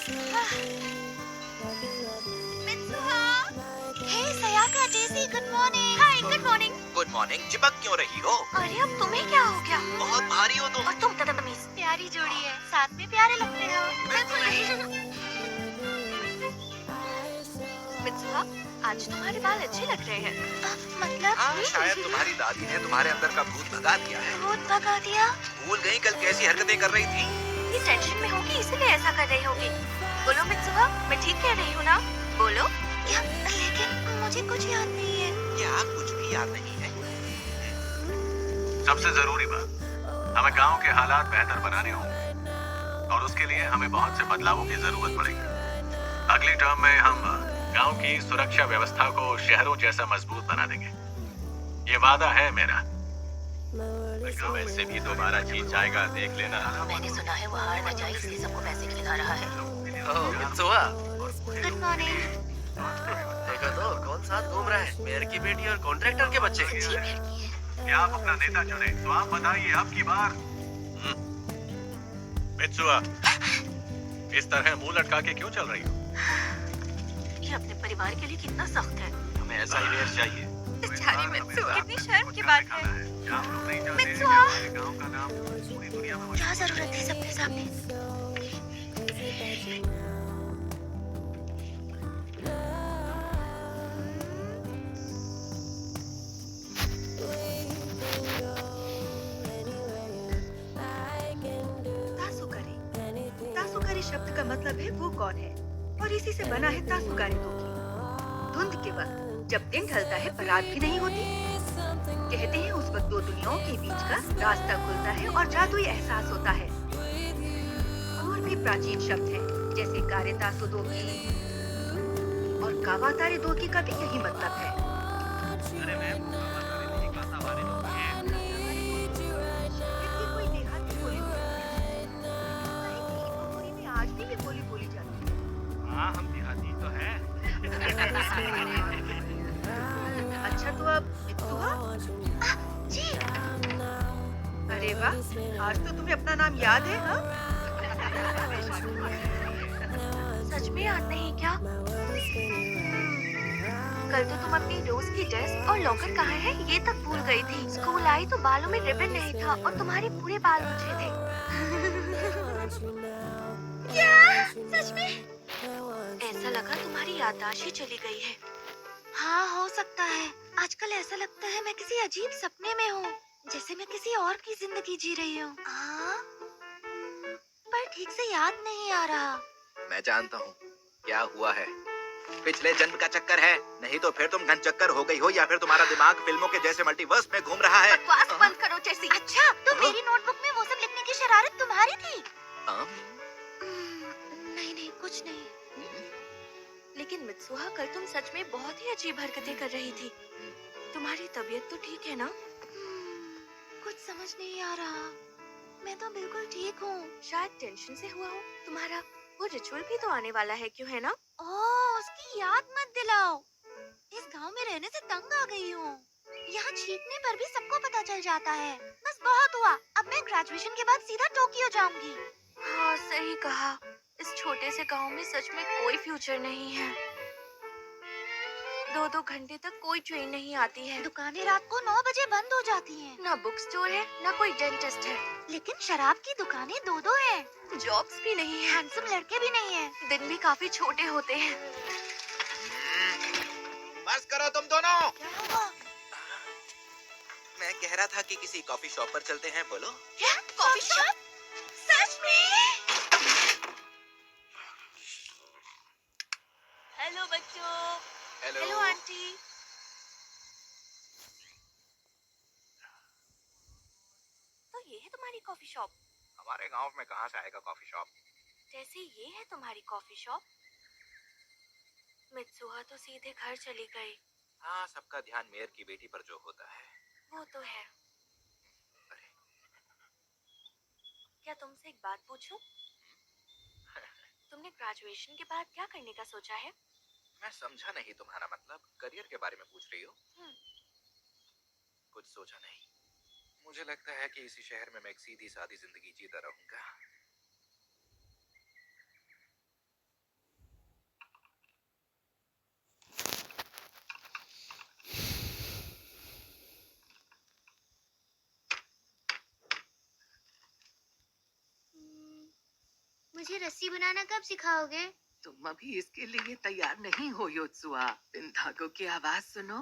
Mitsuha! हे सयाका जेसी, good morning. हाय, good morning. Good morning. चिपक क्यों रही हो? अरे अब तुम्हें क्या हो गया? बहुत भारी हो तुम। और तुम बदतमीज। प्यारी जोड़ी है, साथ में प्यारे लगते हो। बिल्कुल नहीं। मित्सुहा, आज तुम्हारे बाल अच्छे लग रहे हैं। मतलब? हाँ, शायद तुम्हारी दादी ने तुम्हारे अंदर का भूत भगा दिया है। भूत भगा दिया? भूल गई कल कैसी हरकतें कर रही थी? ये टेंशन में होगी इसलिए ऐसा कर रही होगी। बोलो मित्सुहा, मैं ठीक कह रही हूँ ना? बोलो। लेकिन मुझे कुछ याद नहीं है। क्या कुछ भी याद नहीं है? सबसे जरूरी बात, हमें गांव के हालात बेहतर बनाने होंगे और उसके लिए हमें बहुत से बदलावों की जरूरत पड़ेगी। अगली टर्म में हम गांव की सुरक्षा व्यवस्था को शहरों जैसा मजबूत बना देंगे। ये वादा है मेरा। गांव ऐसे भी दोबारा जीत जाएगा, देख लेना। मैंने सुना है वो हार न जाए इसलिए सबको पैसे खिला रहा है। ओह, मित्सुहा, गुड मॉर्निंग। देखो तो कौन साथ घूम रहा है, मेयर की बेटी और कॉन्ट्रैक्टर के बच्चे। अच्छी लड़की है। क्या आप अपना नेता चुने तो आप बताइए अब की बार। मित्सुआ, इस तरह मुंह लटका के क्यों चल रही हो? ये अपने परिवार के लिए कितना सख्त है। हमें ऐसा ही वेयर चाहिए। बेचारी मित्सुआ, कितनी शर्म की बात है। क्या आप लोग नहीं चाहते कि मित्सुआ! हमारे गांव का नाम पूरी दुनिया में क्या जरूरत थी सबके सामने? तासुकारी। तासुकारी शब्द का मतलब है वो कौन है, और इसी से बना है तासुकारी दोकी। धुंध के वक्त जब दिन ढलता है पर रात भी नहीं होती, कहते हैं उस वक्त दो दुनियाओं के बीच का रास्ता खुलता है और जादुई एहसास होता है। और भी प्राचीन शब्द हैं जैसे कारे तासु दोकी और कावातारे दोकी का भी यही मतलब है। ये कोई देहाती बोली हो सकती है। दिल्ली में आज भी बोली बोली जाती है। हाँ, हम देहाती तो हैं। अच्छा तो अब मित्सुहा? जी। अरे वाह, आज तो तुम्हें अपना नाम याद है, हाँ? सच में याद नहीं क्या? कल तो तुम अपनी रोज की ड्रेस और लॉकर कहाँ है ये तक भूल गई थी। स्कूल आई तो बालों में रिबन नहीं था और तुम्हारे पूरे बाल मुझे थे। क्या? सच में? ऐसा लगा तुम्हारी याददाश्त ही चली गई है। हाँ, हो सकता है। आजकल ऐसा लगता है मैं किसी अजीब सपने में हूँ, जैसे मैं किसी और की जिंदगी जी रही हूँ। पर ठीक से याद नहीं आ रहा। मैं जानता हूँ क्या हुआ है। पिछले जन्म का चक्कर है, नहीं तो फिर तुम घन चक्कर हो गई हो या फिर तुम्हारा दिमाग फिल्मों के जैसे मल्टीवर्स में घूम रहा है। बकवास बंद करो जैसी। अच्छा, तो मेरी नोटबुक में वो सब लिखने की शरारत तुम्हारी थी? नहीं नहीं, कुछ नहीं। लेकिन मित्सुहा, कल तुम सच में बहुत ही अजीब हरकतें कर रही थी। तुम्हारी तबीयत तो ठीक है ना? कुछ समझ नहीं आ रहा। मैं तो बिल्कुल ठीक हूँ। शायद टेंशन से हुआ हो। तुम्हारा वो रिचुअल भी तो आने वाला है, क्यों है ना? ओह, उसकी याद मत दिलाओ। इस गांव में रहने से तंग आ गई हूँ। यहाँ छींकने पर भी सबको पता चल जाता है। बस बहुत हुआ, अब मैं ग्रेजुएशन के बाद सीधा टोक्यो जाऊंगी। हाँ, सही कहा। इस छोटे से गांव में सच में कोई फ्यूचर नहीं है। 2-2 घंटे तक कोई ट्रेन नहीं आती है। दुकानें रात को 9 बजे बंद हो जाती हैं। ना बुक स्टोर है, ना कोई डेंटिस्ट है। लेकिन शराब की दुकानें 2-2 हैं। जॉब्स भी नहीं है। हैंडसम लड़के भी नहीं है। दिन भी काफी छोटे होते हैं। बस करो तुम दोनों। क्या हुआ? मैं कह रहा था कि किसी कॉफी शॉप पर चलते हैं। बोलो। क्या? Coffee shop? सच में? हेलो बच्चों। Hello aunty. तो ये है तुम्हारी कॉफी शॉप? हमारे गांव में कहाँ से आएगा कॉफी शॉप? जैसे ये है तुम्हारी कॉफी शॉप? मित्सुहा तो सीधे घर चली गई। हाँ, सबका ध्यान मेयर की बेटी पर जो होता है। वो तो है। अरे, क्या तुमसे एक बात पूछूं? तुमने ग्रेजुएशन के बाद क्या करने का सोचा है? मैं समझा नहीं तुम्हारा मतलब। करियर के बारे में पूछ रही हो? कुछ सोचा नहीं। मुझे लगता है कि इसी शहर में मैं एक सीधी सादी जिंदगी जीता रहूंगा। मुझे रस्सी बनाना कब सिखाओगे? तुम अभी इसके लिए तैयार नहीं हो योत्सुआ। इन धागों की आवाज सुनो।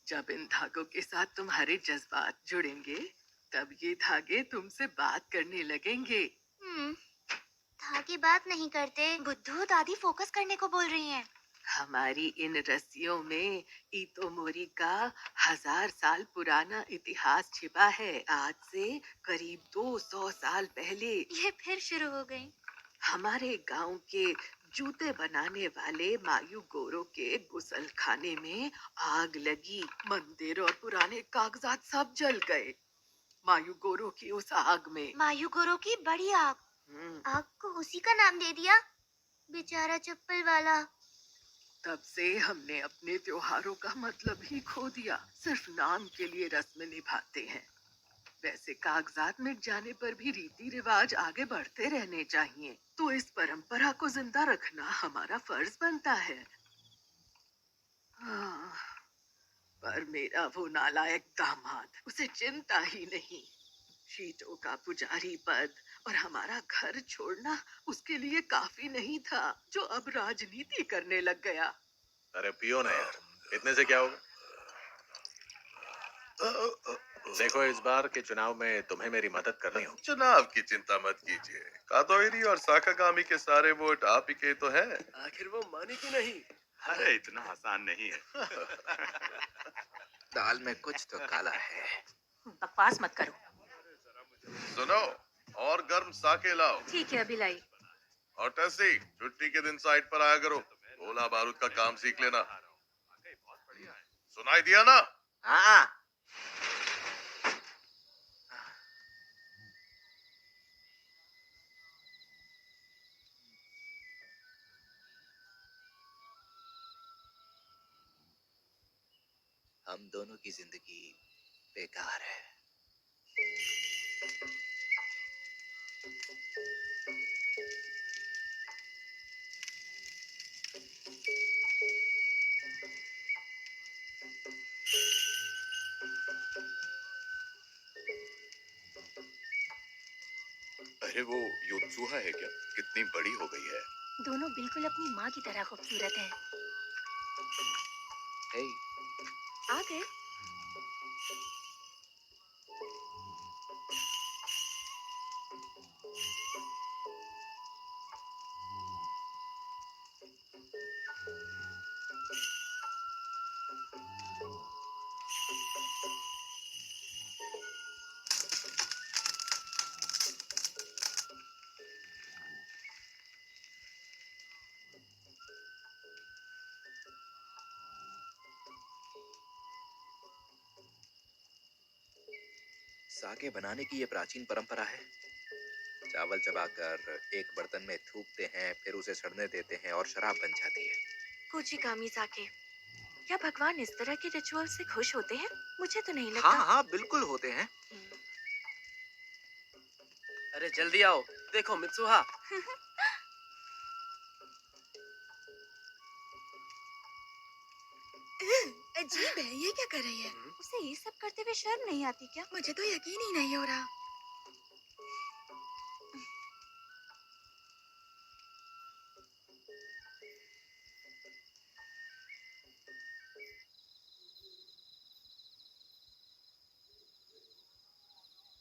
जब इन धागों के साथ तुम्हारे जज्बात जुड़ेंगे, तब ये धागे तुमसे बात करने लगेंगे। धागे बात नहीं करते। बुद्धू, दादी फोकस करने को बोल रही हैं। हमारी इन रस्सियों में इतोमोरी का 1000 साल पुराना इतिहास छिपा है। आज से करीब 200 साल पहले ये फिर शुरू हो गई। हमारे गांव के जूते बनाने वाले मायू गोरो के गुसल खाने में आग लगी। मंदिर और पुराने कागजात सब जल गए। मायू गोरो की उस आग में मायूगोरो की बड़ी आग। आग को उसी का नाम दे दिया, बेचारा चप्पल वाला। तब से हमने अपने त्योहारों का मतलब ही खो दिया। सिर्फ नाम के लिए रस्म निभाते हैं। वैसे कागजात मिट जाने पर भी रीति रिवाज आगे बढ़ते रहने चाहिए। तो इस परंपरा को जिंदा रखना हमारा फर्ज बनता है। पर मेरा वो नालायक दामाद, उसे चिंता ही नहीं। शीतों का पुजारी पद और हमारा घर छोड़ना उसके लिए काफी नहीं था, जो अब राजनीति करने लग गया। अरे पियो ना यार, इतने से क्या होगा। देखो, इस बार के चुनाव में तुम्हें मेरी मदद करनी होगी। चुनाव की चिंता मत कीजिए। कादोइरी और साकागामी के सारे वोट आप ही के तो हैं। आखिर वो माने कि नहीं? अरे इतना आसान नहीं है। दाल में कुछ तो काला है। बकवास मत करो। सुनो, और गर्म साके लाओ। ठीक है, अभी लाई। और टेसी, छुट्टी के दिन साइट पर आया करो। गोला बारूद का काम सीख लेना। सुनाई दिया ना? हाँ। हम दोनों की जिंदगी बेकार है। अरे वो योत्सुहा है क्या? कितनी बड़ी हो गई है। दोनों बिल्कुल अपनी माँ की तरह खूबसूरत हैं। हे, आ गए। साके बनाने की ये प्राचीन परंपरा है। चावल चबाकर एक बर्तन में थूकते हैं, फिर उसे सड़ने देते हैं और शराब बन जाती है। कुचिकामी साके। क्या भगवान इस तरह के रिचुअल से खुश होते हैं? मुझे तो नहीं लगता। हाँ हाँ, बिल्कुल होते हैं। अरे जल्दी आओ, देखो मित्सुहा। अजीब है, ये क्या कर रही है? उसे ये सब करते हुए शर्म नहीं आती क्या? मुझे तो यकीन ही नहीं हो रहा।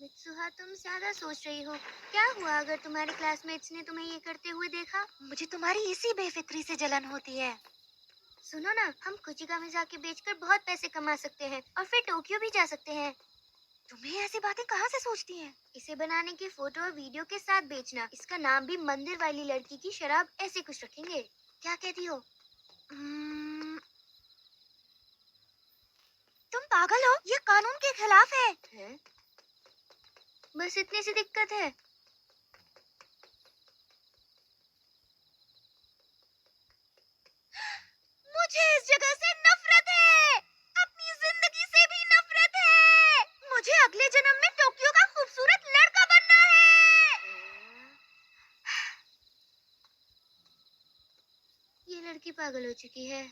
मित्सुहा, तुम ज्यादा सोच रही हो। क्या हुआ अगर तुम्हारे क्लासमेट्स ने तुम्हें ये करते हुए देखा? मुझे तुम्हारी इसी बेफिक्री से जलन होती है। सुनो ना, हम कुचिकामी साके बेचकर बहुत पैसे कमा सकते हैं और फिर टोक्यो भी जा सकते हैं। तुम्हें ऐसी बातें कहाँ से सोचती हैं? इसे बनाने की फोटो और वीडियो के साथ बेचना। इसका नाम भी मंदिर वाली लड़की की शराब ऐसे कुछ रखेंगे। क्या कहती हो? तुम पागल हो? ये कानून के खिलाफ है। बस इतनी सी दिक्कत है। मुझे इस जगह से नफरत है। अपनी जिंदगी से भी नफरत है। मुझे अगले जन्म में टोक्यो का खूबसूरत लड़का बनना है। ये लड़की पागल हो चुकी है।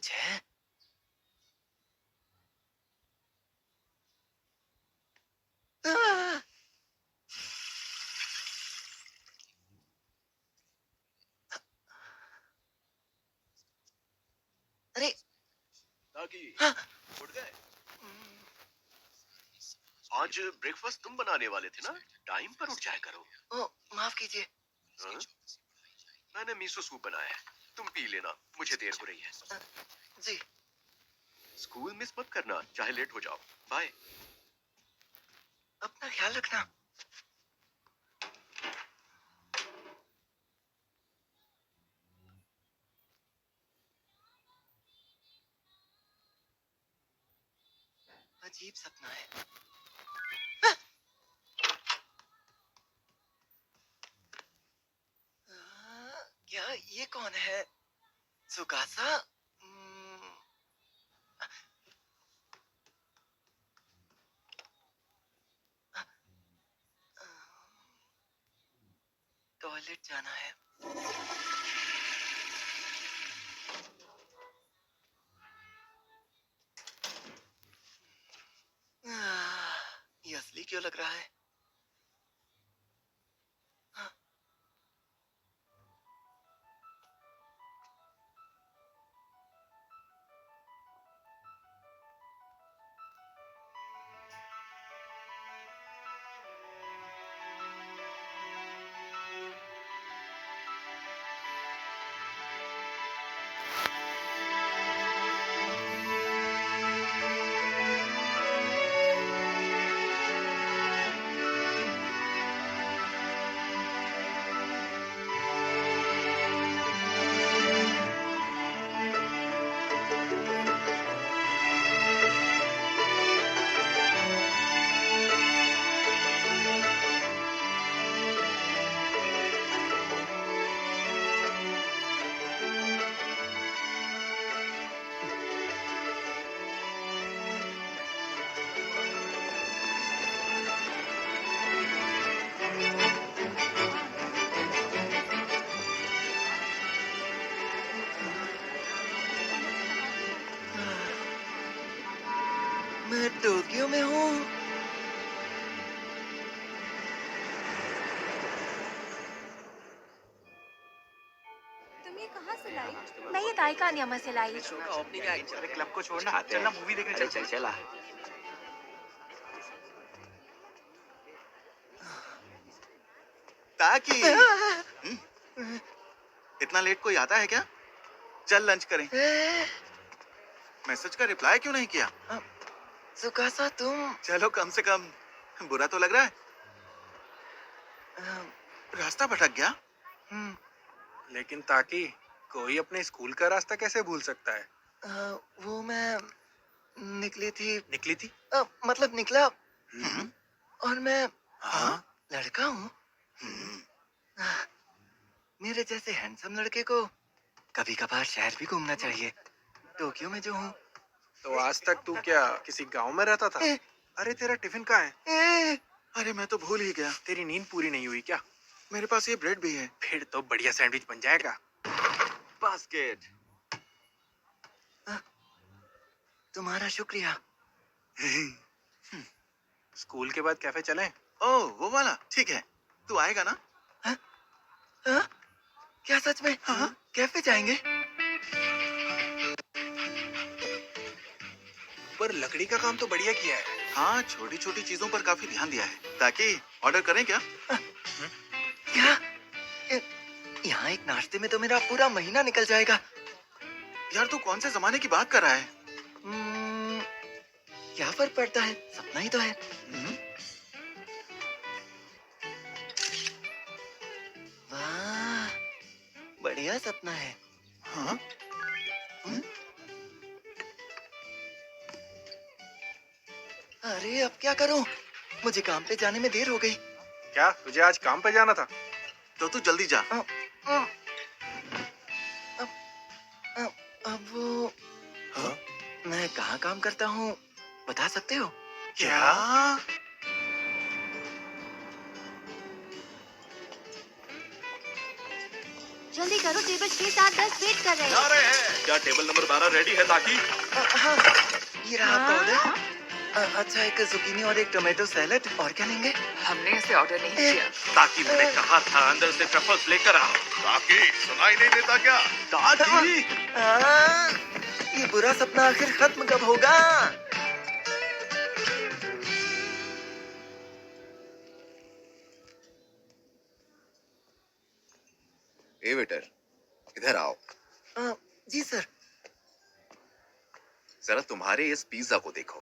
कुछ है? आह! अरे हाँ। उठ गए? आज ब्रेकफास्ट तुम बनाने वाले थे ना? टाइम पर उठ जाया करो। ओ, माफ कीजिए। हाँ? मैंने मिसो सूप बनाया है, तुम पी लेना, मुझे देर हो रही है। जी। स्कूल मिस मत करना, चाहे लेट हो जाओ। बाय। अपना ख्याल रखना। अजीब सपना है। क्या ये कौन है? सुकासा? टॉयलेट जाना है। ये असली क्यों लग रहा है? मैं टोक्यो में हूँ। तुम ये कहाँ से लाई? मैं ये दायका नियमा से लाई। शो का ओपनिंग एक्ट। अरे क्लब को छोड़ना, चलना मूवी देखने चल। चल चला। ताकि इतना लेट कोई आता है क्या? चल लंच करें। मैसेज का रिप्लाई क्यों नहीं किया? सुकासा तुम। चलो कम से कम बुरा तो लग रहा है। रास्ता भटक गया। लेकिन ताकि कोई अपने स्कूल का रास्ता कैसे भूल सकता है? वो मैं निकली थी। मतलब निकला। और मैं लड़का हूँ। मेरे जैसे हैंडसम लड़के को कभी कभार शहर भी घूमना चाहिए। टोक्यो में जो हूँ। तो आज तक तू क्या किसी गांव में रहता था? अरे तेरा टिफिन कहाँ है? अरे मैं तो भूल ही गया। तेरी नींद पूरी नहीं हुई क्या? मेरे पास ये ब्रेड भी है। फिर तो बढ़िया सैंडविच बन जाएगा। बास्केट। तुम्हारा शुक्रिया। स्कूल के बाद कैफे चलें? ओह वो वाला ठीक है। तू आएगा ना? क्या सच में? कैफे जाएंगे? पर लकड़ी का काम तो बढ़िया किया है। हाँ छोटी छोटी चीजों पर काफी ध्यान दिया है। ताकि ऑर्डर करें क्या? क्या? यहाँ एक नाश्ते में तो मेरा पूरा महीना निकल जाएगा। यार तू कौन से जमाने की बात कर रहा है? क्या फर्क पड़ता है? सपना ही तो है। वाह, बढ़िया सपना है। हाँ? अरे अब क्या करूं? मुझे काम पे जाने में देर हो गई। क्या तुझे आज काम पे जाना था? तो तू जल्दी जा। अब वो मैं कहाँ काम करता हूँ बता सकते हो? क्या? जल्दी करो, टेबल 6, 7, 10 वेट कर रहे हैं। रहे हैं। क्या टेबल नंबर 12 रेडी है ताकि? हाँ, ये रहा आपका ऑर्डर। अच्छा, एक जुकीनी और एक टोमेटो सैलेड। और क्या लेंगे? हमने ऐसे ऑर्डर नहीं किया। ताकि मैंने कहा था अंदर से ट्रफल्स लेकर आओ। ताकि सुनाई नहीं देता क्या? ताकि ये बुरा सपना आखिर खत्म कब होगा? ए वेटर, इधर आओ। जी सर। जरा तुम्हारे इस पिज्जा को देखो।